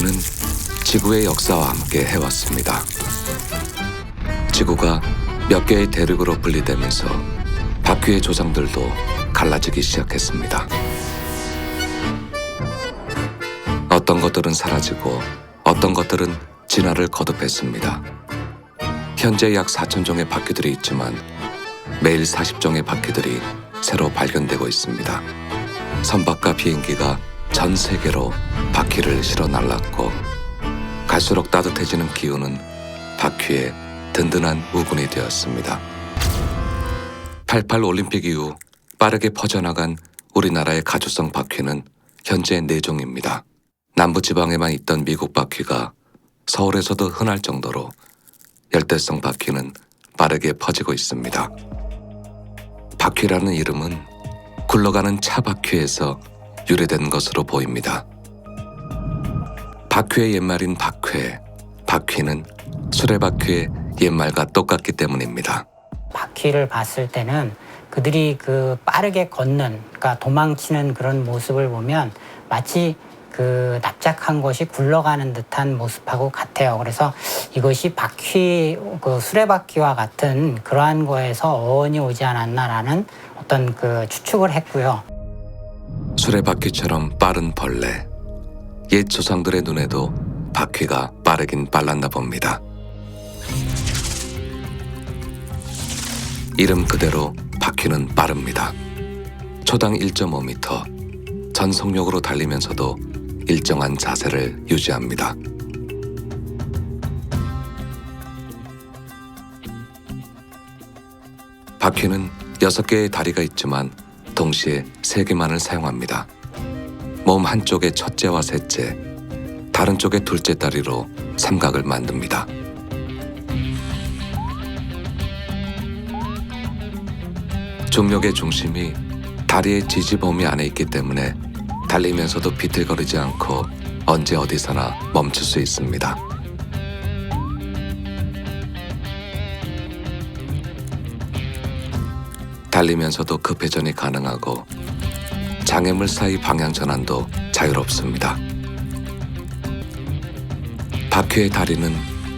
바퀴는 지구의 역사와 함께 해왔습니다. 지구가 몇 개의 대륙으로 분리되면서 바퀴의 조상들도 갈라지기 시작했습니다. 어떤 것들은 사라지고 어떤 것들은 진화를 거듭했습니다. 현재 약 4,000종의 바퀴들이 있지만 매일 40종의 바퀴들이 새로 발견되고 있습니다. 선박과 비행기가 전 세계로 바퀴를 실어 날랐고 갈수록 따뜻해지는 기후는 바퀴의 든든한 우군이 되었습니다. 88 올림픽 이후 빠르게 퍼져나간 우리나라의 가주성 바퀴는 현재 4종입니다. 남부지방에만 있던 미국 바퀴가 서울에서도 흔할 정도로 열대성 바퀴는 빠르게 퍼지고 있습니다. 바퀴라는 이름은 굴러가는 차 바퀴에서 유래된 것으로 보입니다. 바퀴의 옛말인 박회, 바퀴는 수레바퀴의 옛말과 똑같기 때문입니다. 바퀴를 봤을 때는 그들이 그 빠르게 걷는, 그러니까 도망치는 그런 모습을 보면 마치 그 납작한 것이 굴러가는 듯한 모습하고 같아요. 그래서 이것이 바퀴, 그 수레바퀴와 같은 그러한 거에서 어원이 오지 않았나라는 어떤 그 추측을 했고요. 수레바퀴처럼 빠른 벌레. 옛 조상들의 눈에도 바퀴가 빠르긴 빨랐나 봅니다. 이름 그대로 바퀴는 빠릅니다. 초당 1.5m, 전속력으로 달리면서도 일정한 자세를 유지합니다. 바퀴는 6개의 다리가 있지만 동시에 3개만을 사용합니다. 몸 한쪽의 첫째와 셋째, 다른 쪽의 둘째 다리로 삼각을 만듭니다. 중력의 중심이 다리의 지지 범위 안에 있기 때문에 달리면서도 비틀거리지 않고 언제 어디서나 멈출 수 있습니다. 달리면서도 급회전이 가능하고 장애물 사이 방향 전환도 자유롭습니다. 바퀴의 다리는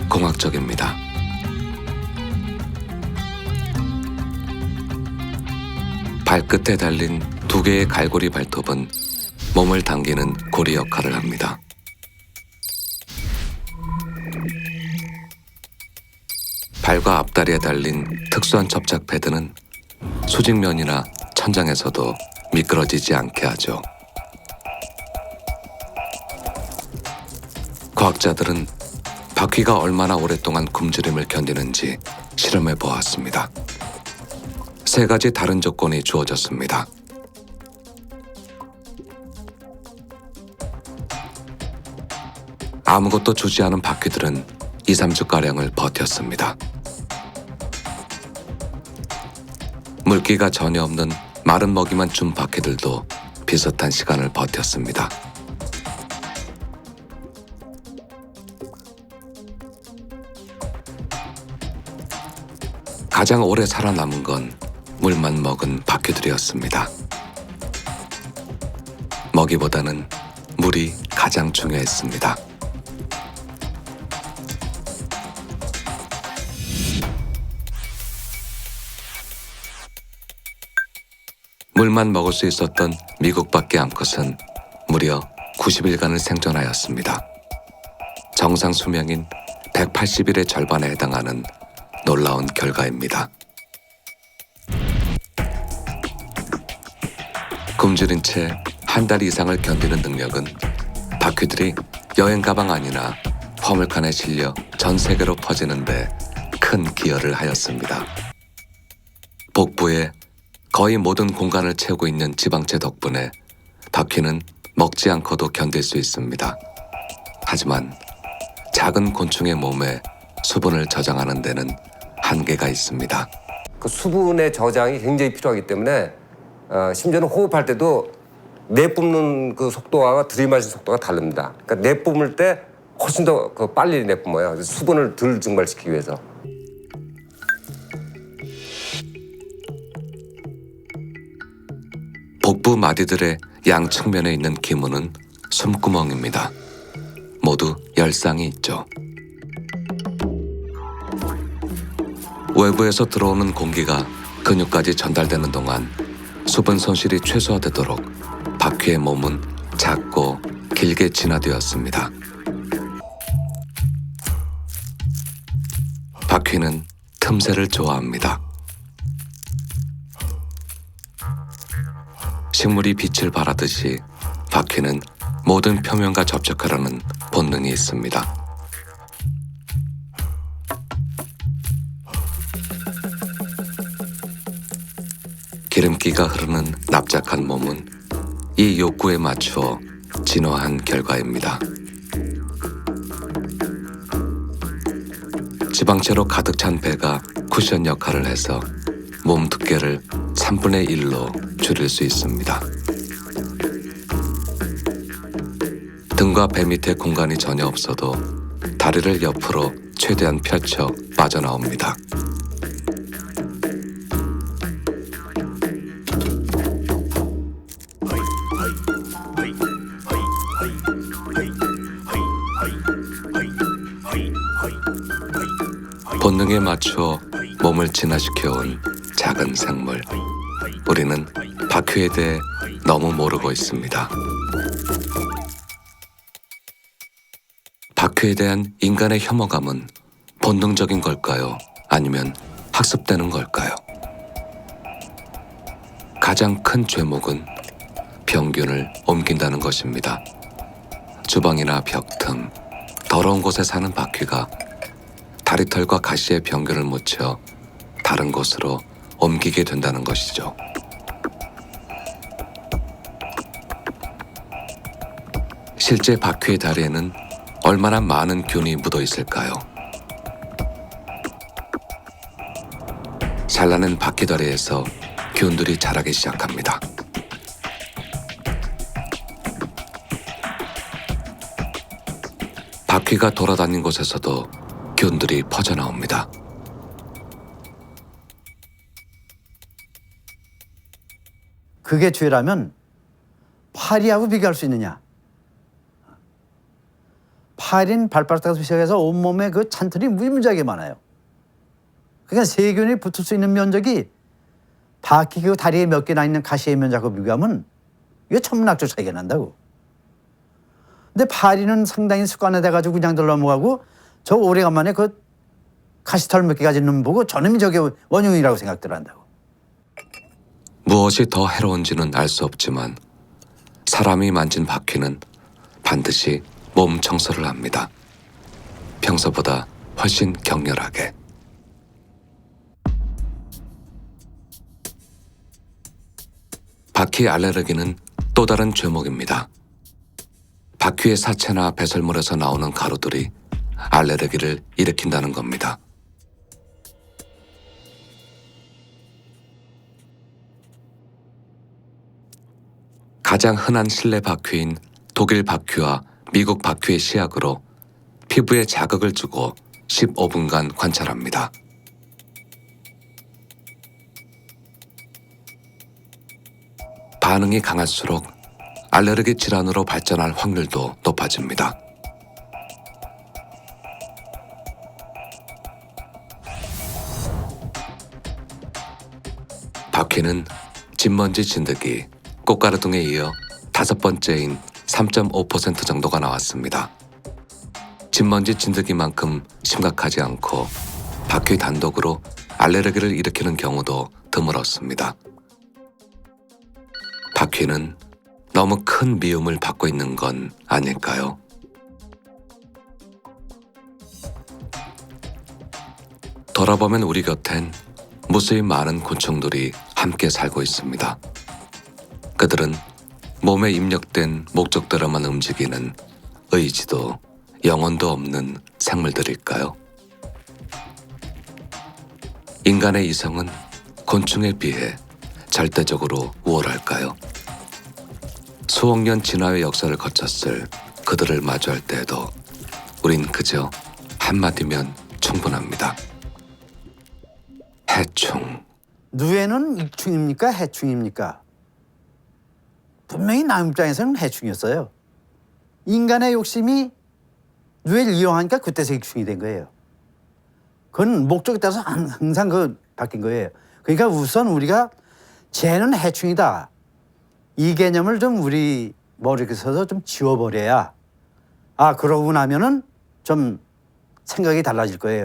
공학적입니다. 발끝에 달린 2개의 갈고리 발톱은 몸을 당기는 고리 역할을 합니다. 발과 앞다리에 달린 특수한 접착 패드는 수직면이나 천장에서도 미끄러지지 않게 하죠. 과학자들은 바퀴가 얼마나 오랫동안 굶주림을 견디는지 실험해 보았습니다. 3가지 다른 조건이 주어졌습니다. 아무것도 주지 않은 바퀴들은 2~3주가량을 버텼습니다. 물기가 전혀 없는 마른 먹이만 준 바퀴들도 비슷한 시간을 버텼습니다. 가장 오래 살아남은 건 물만 먹은 바퀴들이었습니다. 먹이보다는 물이 가장 중요했습니다. 물만 먹을 수 있었던 미국 바퀴 암컷은 무려 90일간을 생존하였습니다. 정상 수명인 180일의 절반에 해당하는 놀라운 결과입니다. 굶주린 채 한 달 이상을 견디는 능력은 바퀴들이 여행 가방 안이나 화물칸에 실려 전 세계로 퍼지는데 큰 기여를 하였습니다. 복부에 거의 모든 공간을 채우고 있는 지방체 덕분에 바퀴는 먹지 않고도 견딜 수 있습니다. 하지만 작은 곤충의 몸에 수분을 저장하는 데는 한계가 있습니다. 그 수분의 저장이 굉장히 필요하기 때문에 심지어는 호흡할 때도 내뿜는 그 속도와 들이마시는 속도가 다릅니다. 그러니까 내뿜을 때 훨씬 더 빨리 내뿜어요. 수분을 덜 증발시키기 위해서. 복부 마디들의 양 측면에 있는 기문은 숨구멍입니다. 모두 열상이 있죠. 외부에서 들어오는 공기가 근육까지 전달되는 동안 수분 손실이 최소화되도록 바퀴의 몸은 작고 길게 진화되었습니다. 바퀴는 틈새를 좋아합니다. 식물이 빛을 발하듯이 바퀴는 모든 표면과 접촉하려는 본능이 있습니다. 기름기가 흐르는 납작한 몸은 이 욕구에 맞추어 진화한 결과입니다. 지방채로 가득 찬 배가 쿠션 역할을 해서 몸 두께를 3분의 1로 줄일 수 있습니다. 등과 배 밑에 공간이 전혀 없어도 다리를 옆으로 최대한 펼쳐 빠져나옵니다. 본능에 맞추어 몸을 진화시켜온 작은 생물. 우리는 바퀴에 대해 너무 모르고 있습니다. 바퀴에 대한 인간의 혐오감은 본능적인 걸까요? 아니면 학습되는 걸까요? 가장 큰 죄목은 병균을 옮긴다는 것입니다. 주방이나 벽 틈, 더러운 곳에 사는 바퀴가 다리털과 가시에 병균을 묻혀 다른 곳으로 옮기게 된다는 것이죠. 실제 바퀴의 다리에는 얼마나 많은 균이 묻어 있을까요? 잘라낸 바퀴다리에서 균들이 자라기 시작합니다. 바퀴가 돌아다닌 곳에서도 균들이 퍼져나옵니다. 그게 죄라면 파리하고 비교할 수 있느냐? 파리는 발바닥부터 시작해서 온몸에 그 잔털이 무지무지하게 많아요. 그러니까 세균이 붙을 수 있는 면적이 바퀴 그 다리에 몇 개나 있는 가시의 면적하고 비교하면 이게 천문학적 차이가 난다고. 근데 파리는 상당히 습관화돼가지고 그냥들 넘어가고 저 오래간만에 그 가시털 몇 개 가진 놈 보고 저놈이 저게 원흉이라고 생각들 한다고. 무엇이 더 해로운지는 알 수 없지만 사람이 만진 바퀴는 반드시 몸 청소를 합니다. 평소보다 훨씬 격렬하게. 바퀴 알레르기는 또 다른 죄목입니다. 바퀴의 사체나 배설물에서 나오는 가루들이 알레르기를 일으킨다는 겁니다. 가장 흔한 실내 바퀴인 독일 바퀴와 미국 바퀴의 시약으로 피부에 자극을 주고 15분간 관찰합니다. 반응이 강할수록 알레르기 질환으로 발전할 확률도 높아집니다. 바퀴는 진먼지 진드기, 꽃가루 등에 이어 5번째인 3.5% 정도가 나왔습니다. 진먼지 진드기만큼 심각하지 않고 바퀴 단독으로 알레르기를 일으키는 경우도 드물었습니다. 바퀴는 너무 큰 미움을 받고 있는 건 아닐까요? 돌아보면 우리 곁엔 무수히 많은 곤충들이 함께 살고 있습니다. 그들은 몸에 입력된 목적대로만 움직이는 의지도 영혼도 없는 생물들일까요? 인간의 이성은 곤충에 비해 절대적으로 우월할까요? 수억 년 진화의 역사를 거쳤을 그들을 마주할 때에도 우린 그저 한마디면 충분합니다. 해충. 누에는 익충입니까? 해충입니까? 분명히 남 입장에서는 해충이었어요. 인간의 욕심이 뇌를 이용하니까 그때서 익충이 된 거예요. 그건 목적에 따라서 항상 그 바뀐 거예요. 그러니까 우선 우리가 쟤는 해충이다. 이 개념을 좀 우리 머릿속에서 좀 지워버려야 그러고 나면은 좀 생각이 달라질 거예요.